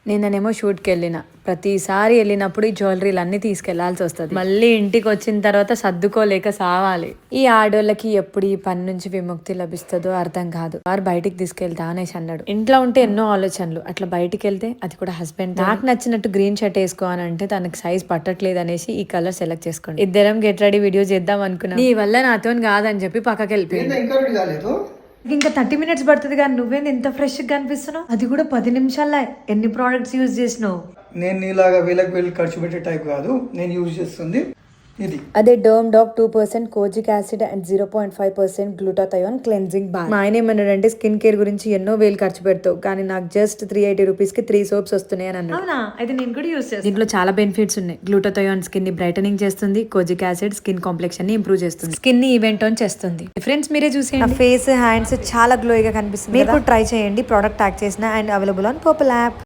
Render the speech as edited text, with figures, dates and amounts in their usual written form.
నిన్ననేమో షూట్కి వెళ్ళిన ప్రతిసారి వెళ్ళినప్పుడు ఈ జ్యువెలరీలు అన్ని తీసుకెళ్లాల్సి వస్తుంది. మళ్ళీ ఇంటికి వచ్చిన తర్వాత సర్దుకోలేక సావాలి. ఈ ఆడోళ్ళకి ఎప్పుడు ఈ పని నుంచి విముక్తి లభిస్తుందో అర్థం కాదు. వారు బయటికి తీసుకెళ్తా అనేసి అన్నాడు. ఇంట్లో ఉంటే ఎన్నో ఆలోచనలు, అట్లా బయటికి వెళ్తే అది కూడా హస్బెండ్. నాకు నచ్చినట్టు గ్రీన్ షర్ట్ వేసుకో అని అంటే తనకి సైజ్ పట్టట్లేదు అనేసి ఈ కలర్ సెలెక్ట్ చేసుకోండి. ఇద్దరం గెట్ రెడీ వీడియో చేద్దాం అనుకున్నాం. నీ వల్ల నాతో కాదని చెప్పి పక్కకి వెళ్ళిపోయింది. ఇంకా 30 minutes పడుతుంది కానీ నువ్వేంది ఇంత ఫ్రెష్ గా కనిపిస్తున్నావు? అది కూడా 10 నిమిషాల్లో ఎన్ని ప్రోడక్ట్స్ యూజ్ చేసినావు? నేను నీలాగా వీళ్ళకి ఖర్చు పెట్టే టైప్ కాదు. నేను యూజ్ చేస్తుంది ఇది. అదే Derm Doc 2% kojic acid and 0.5% glutathione cleansing bar. మా ఆయన ఏమన్నాడంటే స్కిన్ కేర్ గురించి ఎన్నో వేలు ఖర్చు పెడతావు కానీ నాకు జస్ట్ 380 రూపీస్ కి 3 సోప్స్ వస్తున్నాయి అని అన్నాడు. అయితే నేను కూడా యూజ్ చేస్తాను. దీంట్లో చాలా బెనిఫిట్స్ ఉన్నాయి. గ్లూటాథయోన్ స్కిన్ ని బ్రైటనింగ్ చేస్తుంది. కోజిక్ యాసిడ్ స్కిన్ కాంప్లెక్షన్ ని ఇంప్రూవ్ చేస్తుంది. స్కిన్ ని ఈవెంట్ ఆన్ చేస్తుంది. డిఫరెన్స్ మీరే చూసేయండి. ఫేస్ హ్యాండ్స్ చాలా గ్లోయిగా కనిపిస్తుంది. మీరు కూడా ట్రై చేయండి. ప్రోడక్ట్ ట్యాగ్ చేసిన and available on purple app.